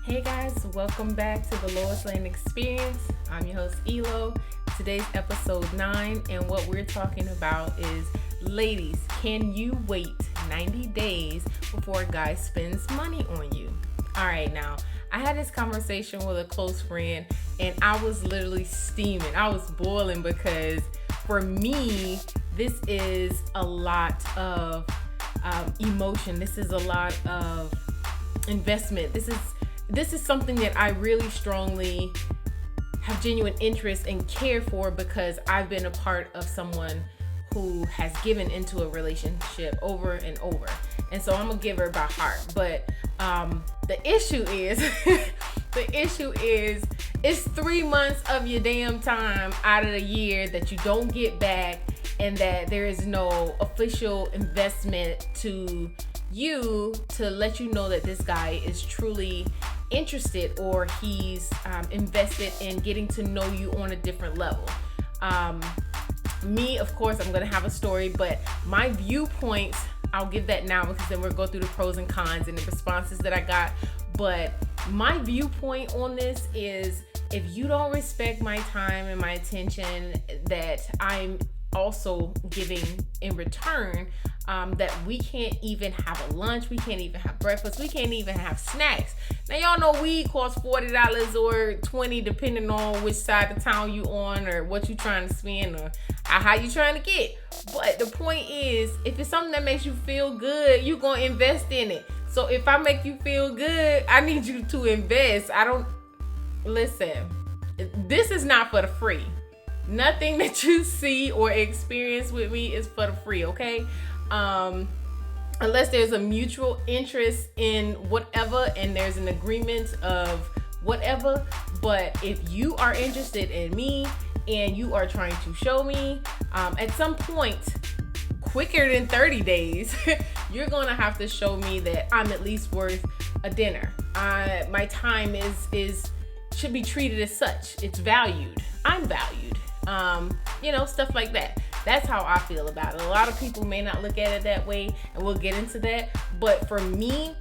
Hey guys, welcome back to the Lois Lane Experience. I'm your host Elo. Today's episode 9, and what we're talking about is, ladies, can you wait 90 days before a guy spends money on you? All right, now, I had this conversation with a close friend, and I was literally steaming. I was boiling because for me, this is a lot of emotion. This is a lot of investment. This is something that I really strongly have genuine interest and care for because I've been a part of someone who has given into a relationship over and over. And so I'm a giver by heart. But the issue is, it's 3 months of your damn time out of the year that you don't get back, and that there is no official investment to you to let you know that this guy is truly interested, or he's invested in getting to know you on a different level. Me, of course, I'm gonna have a story, but my viewpoints, I'll give that now because then we'll go through the pros and cons and the responses that I got. But my viewpoint on this is, if you don't respect my time and my attention that I'm also giving in return, that we can't even have a lunch, we can't even have breakfast, we can't even have snacks. Now y'all know weed costs $40 or $20 depending on which side of town you on, or what you trying to spend, or how you trying to get. But the point is, if it's something that makes you feel good, you gonna invest in it. So if I make you feel good, I need you to invest. Listen, this is not for the free. Nothing that you see or experience with me is for the free, okay? Unless there's a mutual interest in whatever and there's an agreement of whatever. But if you are interested in me and you are trying to show me, at some point, quicker than 30 days, you're gonna have to show me that I'm at least worth a dinner. My time should be treated as such. It's valued. I'm valued. Stuff like that. That's how I feel about it. A lot of people may not look at it that way, and we'll get into that. But for me,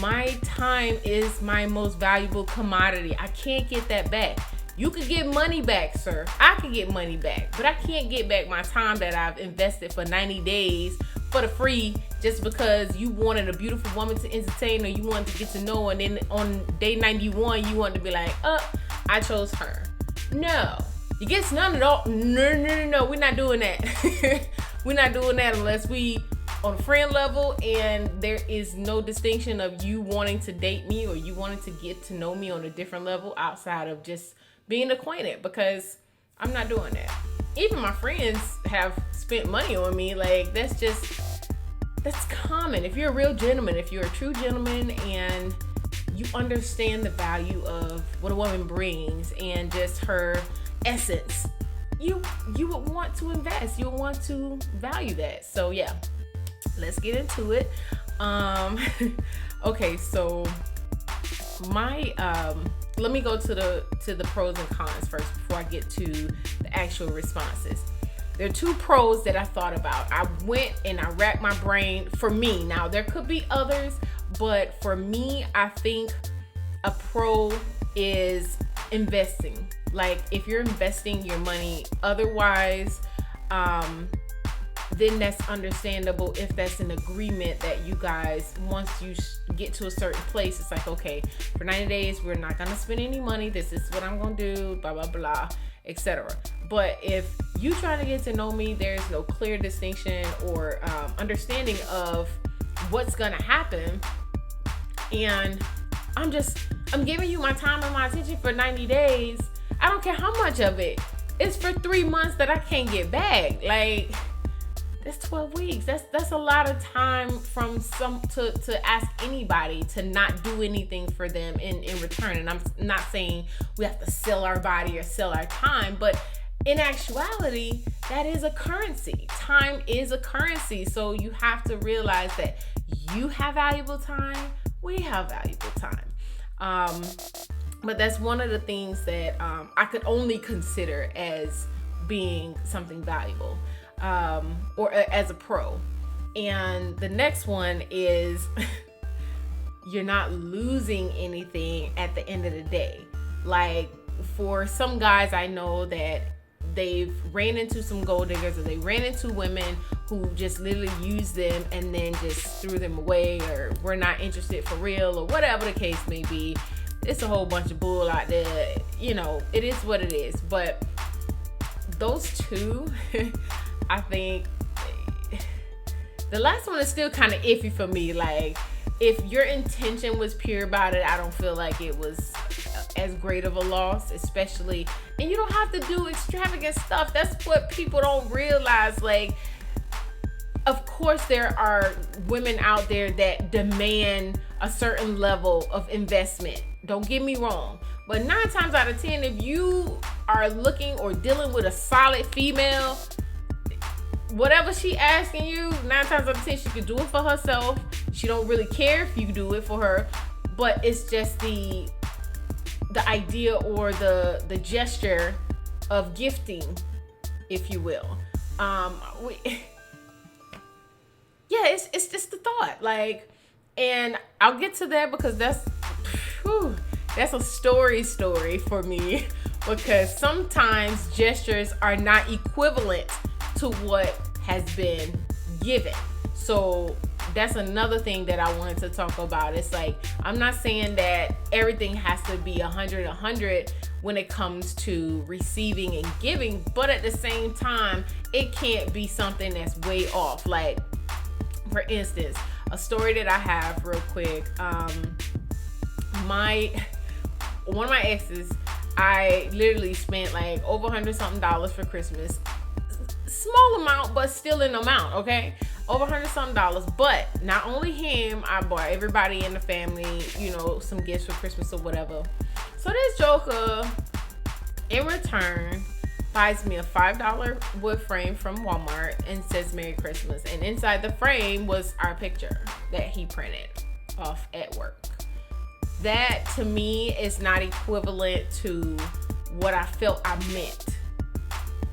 my time is my most valuable commodity. I can't get that back. You could get money back, sir. I could get money back, but I can't get back my time that I've invested for 90 days for the free, just because you wanted a beautiful woman to entertain, or you wanted to get to know, and then on day 91, you wanted to be like, I chose her. No. You get none at all. No. We're not doing that. We're not doing that unless we on a friend level, and there is no distinction of you wanting to date me or you wanting to get to know me on a different level outside of just being acquainted, because I'm not doing that. Even my friends have spent money on me. Like, that's common. If you're a real gentleman, if you're a true gentleman, and you understand the value of what a woman brings and just her essence, you would want to invest. You would want to value that. So yeah, let's get into it. Okay, so let me go to the pros and cons first before I get to the actual responses. There are 2 pros that I thought about. I went and I racked my brain. For me, now there could be others, but for me, I think a pro is investing. Like, if you're investing your money otherwise, then that's understandable. If that's an agreement that you guys, once you get to a certain place, it's like, okay, for 90 days, we're not going to spend any money. This is what I'm going to do, blah, blah, blah, etc. But if you trying to get to know me, there's no clear distinction or understanding of what's going to happen. And I'm giving you my time and my attention for 90 days. I don't care how much of it. It's for 3 months that I can't get back. Like, that's 12 weeks. That's a lot of time from to ask anybody to not do anything for them in return. And I'm not saying we have to sell our body or sell our time, but in actuality, that is a currency. Time is a currency. So you have to realize that you have valuable time. We have valuable time. But that's one of the things that I could only consider as being something valuable, or as a pro. And the next one is you're not losing anything at the end of the day. Like, for some guys I know that they've ran into some gold diggers, or they ran into women who just literally used them and then just threw them away, or were not interested for real, or whatever the case may be. It's a whole bunch of bull out there. You know, it is what it is. But those two, I think the last one is still kind of iffy for me. Like, if your intention was pure about it, I don't feel like it was as great of a loss, especially, and you don't have to do extravagant stuff. That's what people don't realize. Like, of course there are women out there that demand a certain level of investment. Don't get me wrong. But 9 times out of 10, if you are looking or dealing with a solid female, whatever she asking you, 9 times out of 10, she could do it for herself. She don't really care if you do it for her, but it's just the idea or the gesture of gifting, if you will. It's just the thought. Like, and I'll get to that because that's a story for me, because sometimes gestures are not equivalent to what has been given. So that's another thing that I wanted to talk about. It's like, I'm not saying that everything has to be 100 when it comes to receiving and giving, but at the same time, it can't be something that's way off. Like, for instance, a story that I have real quick. One of my exes, I literally spent like over $100-something for Christmas. Small amount, but still an amount, okay? Over $100-something. But not only him, I bought everybody in the family, you know, some gifts for Christmas or whatever. So this joker, in return, buys me a $5 wood frame from Walmart and says Merry Christmas. And inside the frame was our picture that he printed off at work. That, to me, is not equivalent to what I felt I meant.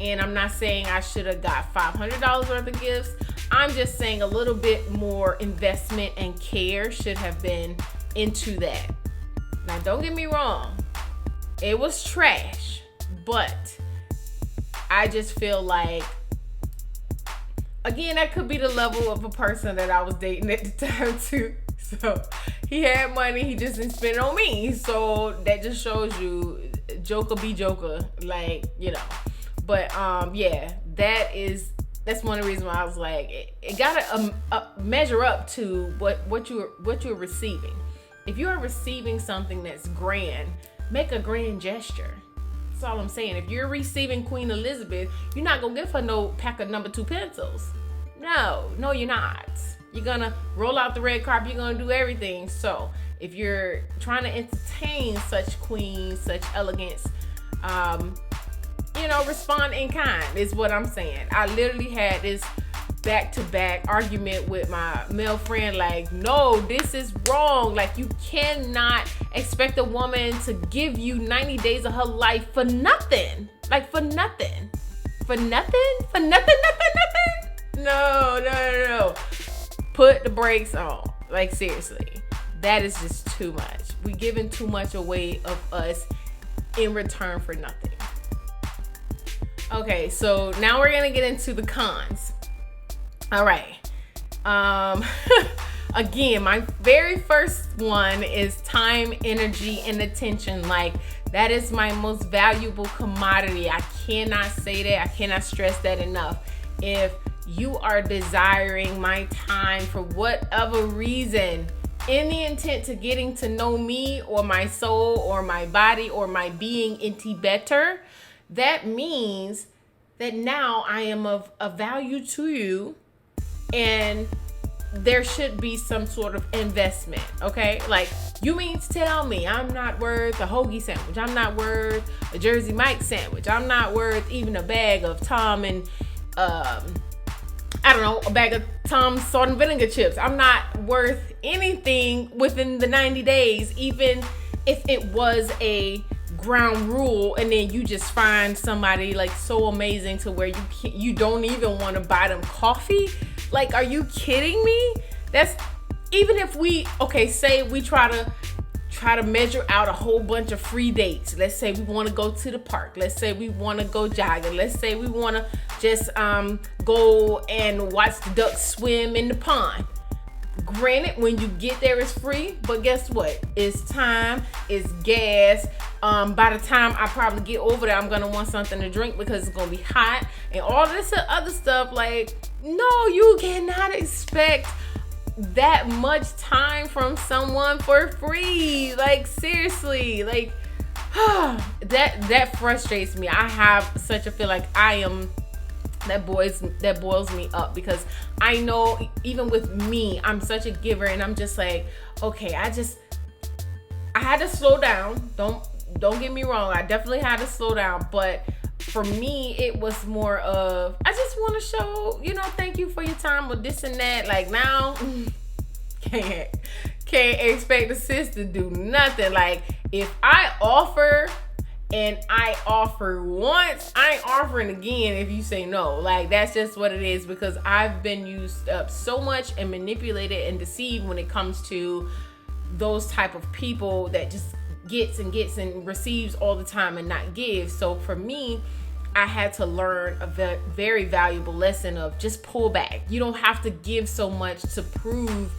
And I'm not saying I should have got $500 worth of gifts. I'm just saying a little bit more investment and care should have been into that. Now, don't get me wrong. It was trash. But I just feel like, again, that could be the level of a person that I was dating at the time too. So he had money, he just didn't spend it on me. So that just shows you, joker be joker, like, you know. But yeah, that's one of the reasons why I was like, it gotta measure up to what you're receiving. If you are receiving something that's grand, make a grand gesture. That's all I'm saying. If you're receiving Queen Elizabeth, you're not gonna give her no pack of number 2 pencils. No, you're not. You're gonna roll out the red carpet. You're gonna do everything. So if you're trying to entertain such queens, such elegance, respond in kind is what I'm saying. I literally had this back-to-back argument with my male friend. Like, no, this is wrong. Like, you cannot expect a woman to give you 90 days of her life for nothing. Like, for nothing. For nothing? For nothing? No. Put the brakes on. Like, seriously. That is just too much. We're giving too much away of us in return for nothing. Okay, so now we're going to get into the cons. All right. Again, my very first one is time, energy, and attention. Like, that is my most valuable commodity. I cannot say that. I cannot stress that enough. If you are desiring my time for whatever reason, in the intent to getting to know me or my soul or my body or my being into better, that means that now I am of value to you, and there should be some sort of investment, okay? Like, you mean to tell me I'm not worth a hoagie sandwich, I'm not worth a Jersey Mike sandwich, I'm not worth even a bag of Tom and a bag of Tom's salt and vinegar chips. I'm not worth anything within the 90 days, even if it was a ground rule, and then you just find somebody like so amazing to where you don't even want to buy them coffee. Like, are you kidding me? even if say we try to measure out a whole bunch of free dates. Let's say we want to go to the park. Let's say we want to go jogging. Let's say we want to just go and watch the ducks swim in the pond. Granted, when you get there, it's free, but guess what? It's time, it's gas. By the time I probably get over there, I'm gonna want something to drink because it's gonna be hot and all this other stuff. Like, no, you cannot expect that much time from someone for free. Like, seriously, like that frustrates me. I have such a feel like that boils me up, because I know even with me, I'm such a giver, and I'm just like, okay, I had to slow down. Don't get me wrong, I definitely had to slow down, but for me, it was more of, I just want to show, thank you for your time with this and that. Like, now, can't expect a sis to do nothing. Like, if I offer and I offer once, I ain't offering again if you say no. Like, that's just what it is, because I've been used up so much and manipulated and deceived when it comes to those type of people that just gets and receives all the time and not gives. So for me, I had to learn a very valuable lesson of just pull back. You don't have to give so much to prove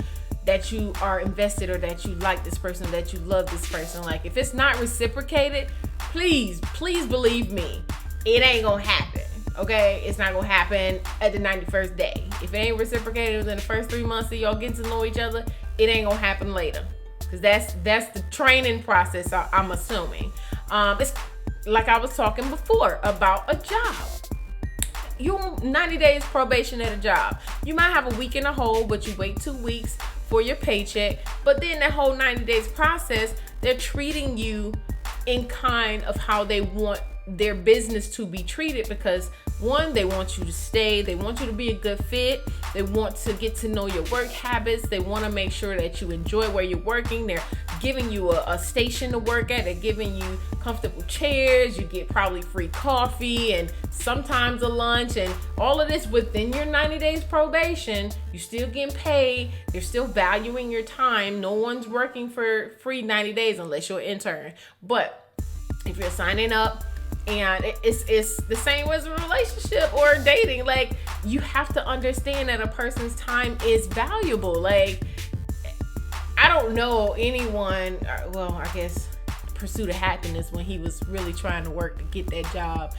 that you are invested or that you like this person, that you love this person. Like, if it's not reciprocated, please believe me, it ain't gonna happen. Okay, it's not gonna happen at the 91st day. If it ain't reciprocated within the first 3 months of y'all getting to know each other, it ain't gonna happen later, because that's the training process. I'm assuming. It's like I was talking before about a job. You 90 days probation at a job. You might have a week in a hole, but you wait 2 weeks for your paycheck. But then that whole 90 days process, they're treating you in kind of how they want their business to be treated, because one, they want you to stay, they want you to be a good fit, they want to get to know your work habits, they want to make sure that you enjoy where you're working. They're giving you a station to work at, they're giving you comfortable chairs, you get probably free coffee and sometimes a lunch, and all of this within your 90 days probation. You still getting paid, they're still valuing your time. No one's working for free 90 days unless you're an intern. But if you're signing up, and it's the same as a relationship or dating, like, you have to understand that a person's time is valuable. Like, I don't know anyone, well, I guess Pursuit of Happiness, when he was really trying to work to get that job,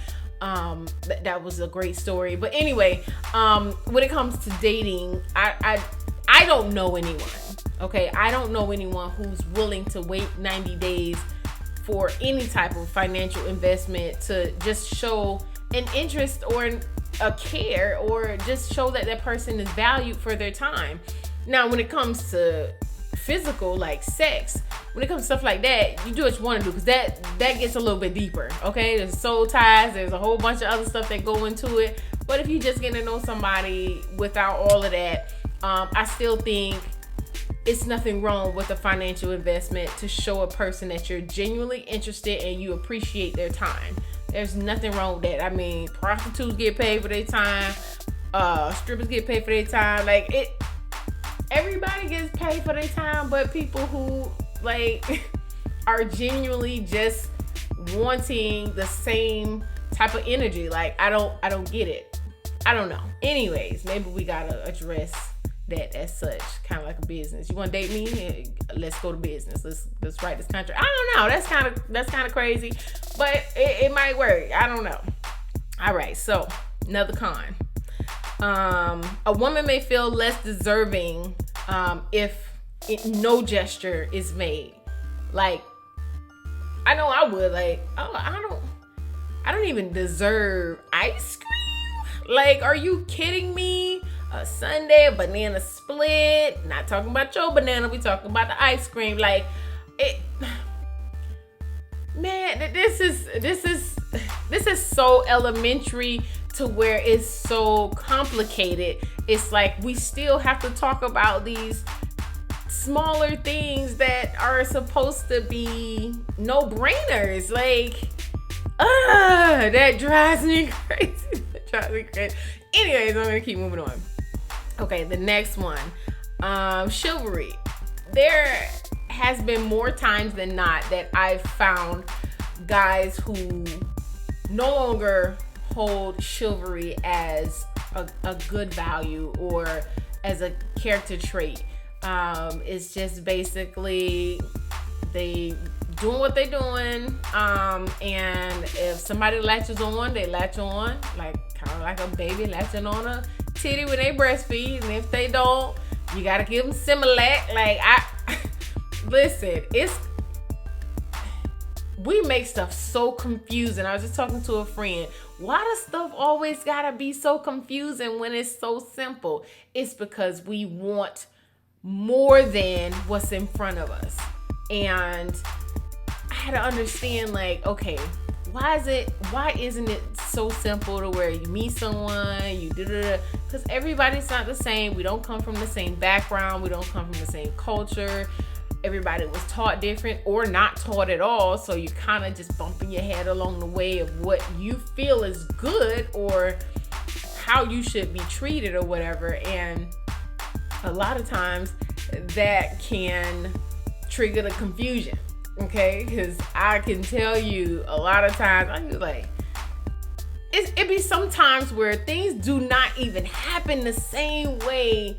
that was a great story. But anyway, when it comes to dating, I don't know anyone. Okay, I don't know anyone who's willing to wait 90 days for any type of financial investment to just show an interest or a care, or just show that that person is valued for their time. Now, when it comes to physical, like sex, when it comes to stuff like that, you do what you want to do, because that gets a little bit deeper. Okay, there's soul ties, there's a whole bunch of other stuff that go into it. But if you just get to know somebody without all of that, I still think it's nothing wrong with a financial investment to show a person that you're genuinely interested and you appreciate their time. There's nothing wrong with that. I mean, prostitutes get paid for their time, strippers get paid for their time. Like, everybody gets paid for their time, but people who like are genuinely just wanting the same type of energy. Like, I don't get it. I don't know. Anyways, maybe we gotta address that as such, kind of like a business. You want to date me? Let's go to business. Let's write this contract. I don't know. That's kind of crazy, but it might work. I don't know. All right. So another con. A woman may feel less deserving if no gesture is made. Like, I know I would. Like, oh, I don't even deserve ice cream. Like, are you kidding me? A sundae, a banana split. Not talking about your banana, we talking about the ice cream. Like, it, man, this is so elementary to where it's so complicated. It's like we still have to talk about these smaller things that are supposed to be no-brainers. Like, that drives me crazy. Anyways, I'm gonna keep moving on. Okay, the next one. Chivalry. There has been more times than not that I've found guys who no longer hold chivalry as a good value or as a character trait. It's just basically they doing what they doing, and if somebody latches on, they latch on, like kind of like a baby latching on a titty when they breastfeed, and if they don't, you gotta give them Similac. Like, listen, we make stuff so confusing. I was just talking to a friend. Why does stuff always gotta be so confusing when it's so simple? It's because we want more than what's in front of us. And I had to understand, like, okay, why isn't it so simple to where you meet someone, you do, because everybody's not the same. We don't come from the same background. We don't come from the same culture. Everybody was taught different or not taught at all. So you kind of just bumping your head along the way of what you feel is good or how you should be treated or whatever. And a lot of times that can trigger the confusion. Okay, because I can tell you a lot of times, I'm just like, it be sometimes where things do not even happen the same way.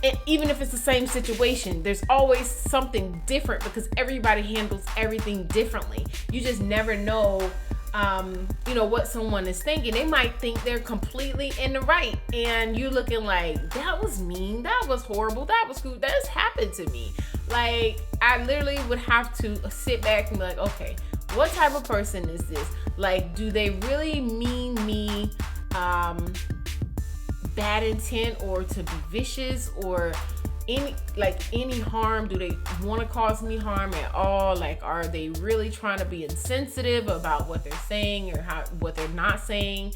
And even if it's the same situation, there's always something different because everybody handles everything differently. You just never know, what someone is thinking. They might think they're completely in the right, and you looking like, that was mean, that was horrible, that was cool. That's happened to me. Like, I literally would have to sit back and be like, okay, what type of person is this? Like, do they really mean me bad intent or to be vicious or any harm? Do they want to cause me harm at all? Like, are they really trying to be insensitive about what they're saying or what they're not saying?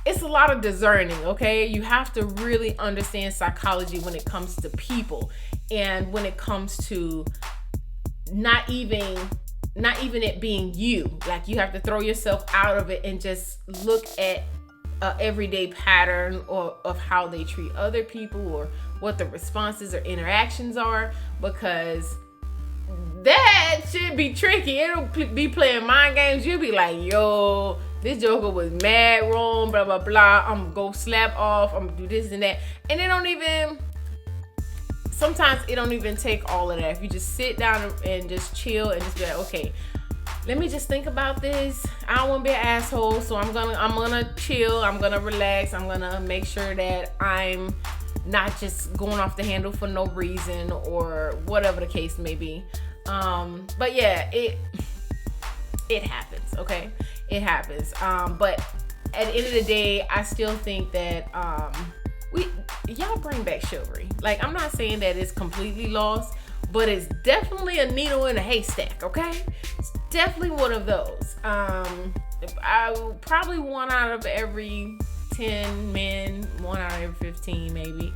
It's a lot of discerning, okay? You have to really understand psychology when it comes to people, and when it comes to not even it being you. Like, you have to throw yourself out of it and just look at an everyday pattern of how they treat other people or what the responses or interactions are, because that should be tricky. It'll be playing mind games. You'll be like, yo, this joker was mad wrong, blah, blah, blah. I'm gonna go slap off. I'm gonna do this and that. And sometimes it don't even take all of that. If you just sit down and just chill and just be like, okay, let me just think about this. I don't want to be an asshole, so I'm gonna chill. I'm gonna relax. I'm gonna make sure that I'm not just going off the handle for no reason or whatever the case may be. But yeah, it happens. Okay, it happens. But at the end of the day, I still think that y'all bring back chivalry. Like, I'm not saying that it's completely lost, but it's definitely a needle in a haystack. Okay, it's definitely one of those. Probably 1 out of every 10 men, 1 out of every 15 maybe,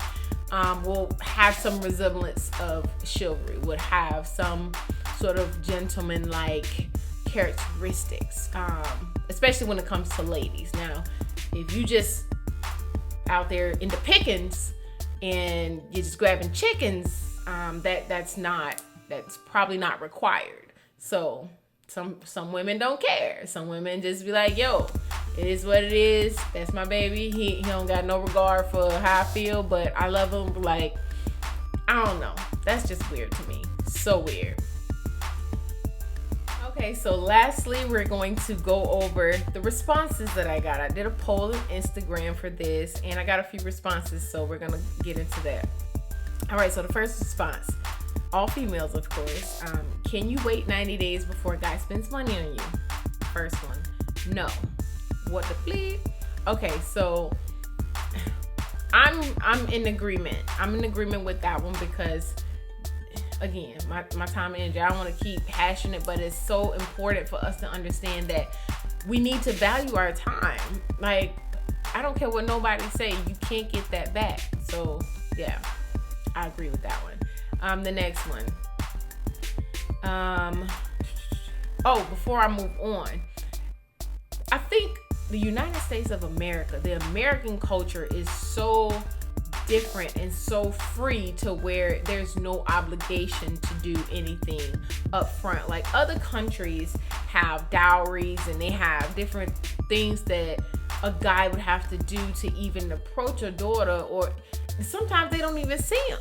will have some resemblance of chivalry, would have some sort of gentleman-like characteristics, especially when it comes to ladies. Now, if you just out there in the pickings and you're just grabbing chickens, that's probably not required. So some women don't care. Some women just be like, yo, it is what it is. That's my baby. He don't got no regard for how I feel, but I love him. Like, I don't know. That's just weird to me. So weird. Okay, so lastly, we're going to go over the responses that I got. I did a poll on Instagram for this, and I got a few responses, so we're going to get into that. All right, so the first response, all females, of course. Can you wait 90 days before a guy spends money on you? First one, no. What the bleep? Okay, so I'm in agreement. I'm in agreement with that one because, again, my time and energy, I don't want to keep hashing it, but it's so important for us to understand that we need to value our time. Like, I don't care what nobody say, you can't get that back. So yeah, I agree with that one. The next one. Before I move on, I think the United States of America, the American culture is so different and so free to where there's no obligation to do anything up front. Like other countries have dowries and they have different things that a guy would have to do to even approach a daughter, or sometimes they don't even see them.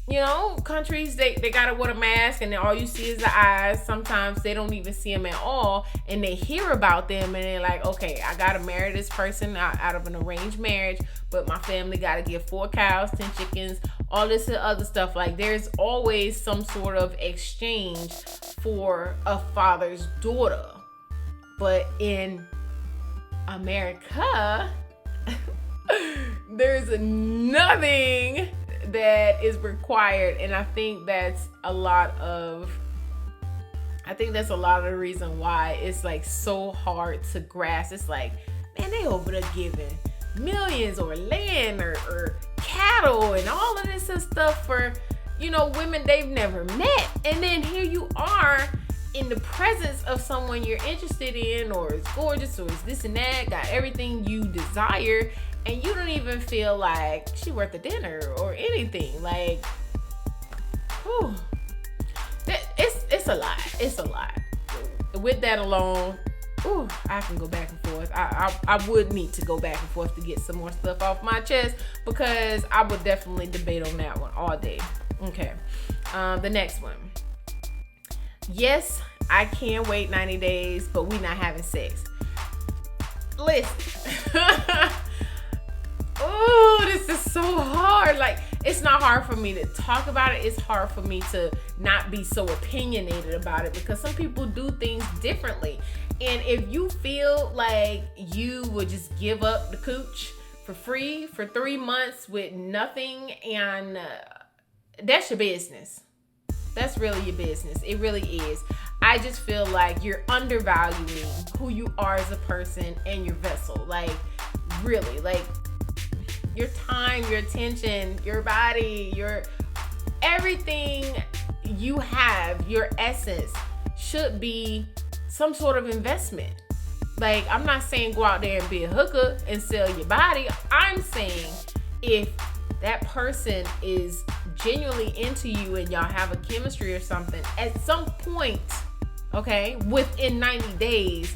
You know, countries, they gotta wear a mask and then all you see is the eyes. Sometimes they don't even see them at all, and they hear about them and they're like, okay, I gotta marry this person out of an arranged marriage, but my family gotta give 4 cows, 10 chickens, all this other stuff. Like there's always some sort of exchange for a father's daughter. But in America, there's nothing that is required, and I think that's a lot of the reason why it's like so hard to grasp. It's like, man, they over there giving millions or land or cattle and all of this stuff for, you know, women they've never met, and then here you are in the presence of someone you're interested in, or is gorgeous, or is this and that, got everything you desire, and you don't even feel like she worth a dinner or anything. Like, whew, it's a lot. It's a lot. With that alone, ooh, I can go back and forth. I would need to go back and forth to get some more stuff off my chest, because I would definitely debate on that one all day. Okay, the next one. Yes, I can wait 90 days, but we not having sex. Listen. Oh, this is so hard. Like, it's not hard for me to talk about it. It's hard for me to not be so opinionated about it, because some people do things differently. And if you feel like you would just give up the cooch for free for 3 months with nothing, and that's your business. That's really your business. It really is. I just feel like you're undervaluing who you are as a person and your vessel. Like, really, like your time, your attention, your body, your everything you have, your essence should be some sort of investment. Like, I'm not saying go out there and be a hooker and sell your body. I'm saying if that person is genuinely into you and y'all have a chemistry or something, at some point, okay, within 90 days,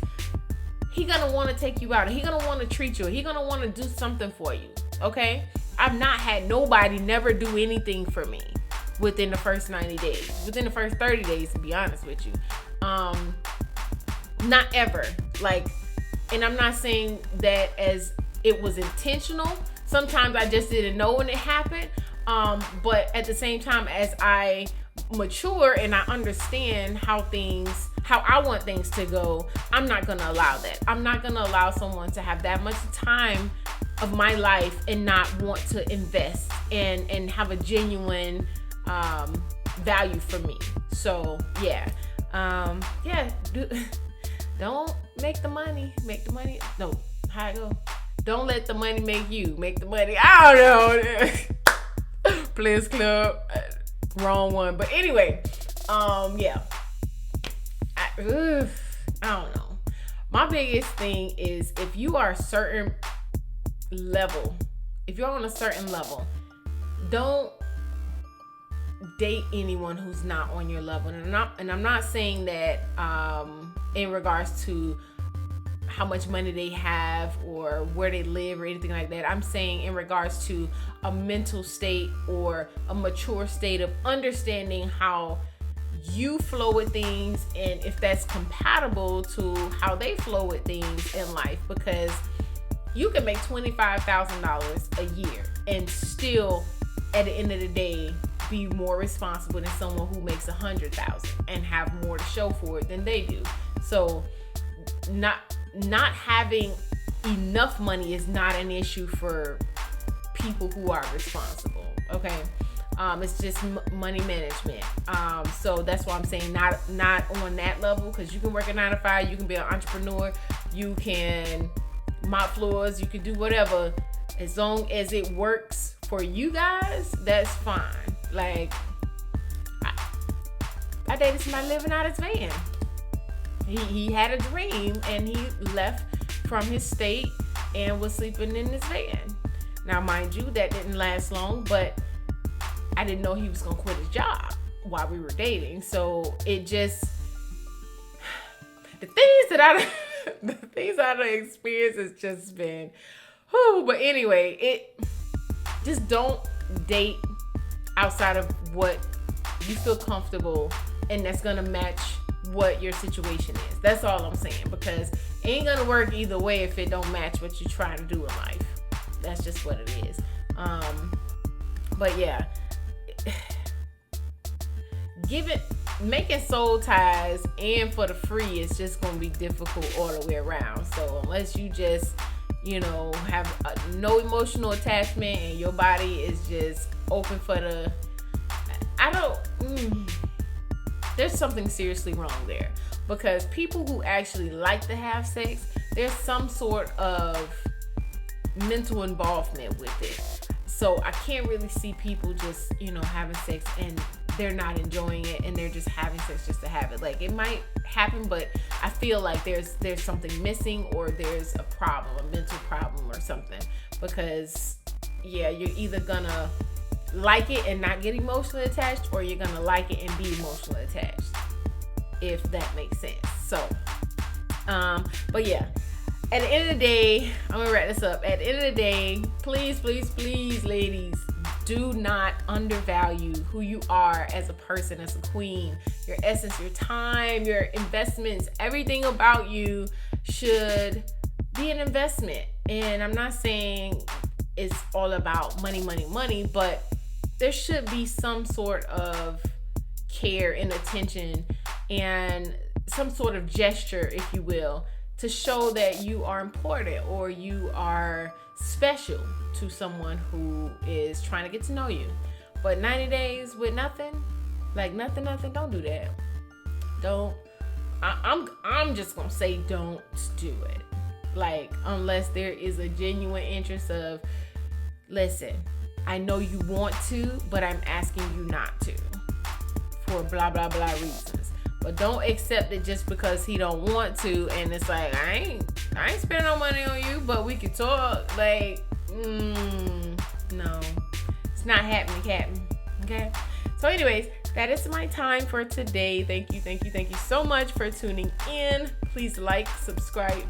he gonna want to take you out. He gonna want to treat you. He gonna want to do something for you, okay? I've not had nobody never do anything for me within the first 90 days. Within the first 30 days, to be honest with you. Not ever. Like, and I'm not saying that as it was intentional. Sometimes I just didn't know when it happened. But at the same time, as I mature and I understand how I want things to go, I'm not going to allow that. I'm not going to allow someone to have that much time of my life and not want to invest and have a genuine value for me. So yeah. Don't make the money. No, how it go? Don't let the money make you. Make the money. I don't know. Players Club. Wrong one. But anyway, yeah. I don't know. My biggest thing is if you are a certain level, if you're on a certain level, don't date anyone who's not on your level. And I'm not saying that in regards to how much money they have or where they live or anything like that. I'm saying in regards to a mental state or a mature state of understanding how you flow with things and if that's compatible to how they flow with things in life. Because you can make $25,000 a year and still at the end of the day be more responsible than someone who makes $100,000 and have more to show for it than they do. So not having enough money is not an issue for people who are responsible, okay? It's just money management. So that's why I'm saying not on that level, because you can work a 9 to 5, you can be an entrepreneur, you can mop floors, you can do whatever. As long as it works for you guys, that's fine. Like, I dated somebody living out his van. He had a dream and he left from his state and was sleeping in his van. Now, mind you, that didn't last long, but I didn't know he was gonna quit his job while we were dating. So it just, the things I done experienced has just been, whew. But anyway, just don't date outside of what you feel comfortable and that's gonna match what your situation is. That's all I'm saying, because it ain't gonna work either way if it don't match what you're trying to do in life. That's just what it is. But yeah, making soul ties and for the free is just gonna be difficult all the way around. So unless you just, have no emotional attachment and your body is just open for the, there's something seriously wrong there, because people who actually like to have sex, there's some sort of mental involvement with it. So I can't really see people just, having sex and they're not enjoying it and they're just having sex just to have it. Like, it might happen, but I feel like there's something missing, or there's a problem, a mental problem or something. Because yeah, you're either gonna like it and not get emotionally attached, or you're gonna like it and be emotionally attached, if that makes sense. So but yeah, at the end of the day, I'm gonna wrap this up. At the end of the day, please, ladies, do not undervalue who you are as a person, as a queen. Your essence, your time, your investments, everything about you should be an investment. And I'm not saying it's all about money, but there should be some sort of care and attention and some sort of gesture, if you will, to show that you are important or you are special to someone who is trying to get to know you. But 90 days with nothing, like nothing, don't do that. I'm just gonna say don't do it. Like, unless there is a genuine interest of, listen, I know you want to, but I'm asking you not to for blah, blah, blah reasons. But don't accept it just because he don't want to, and it's like, I ain't spending no money on you, but we can talk. Like, no, it's not happening, Captain. Okay. So anyways, that is my time for today. Thank you so much for tuning in. Please like, subscribe,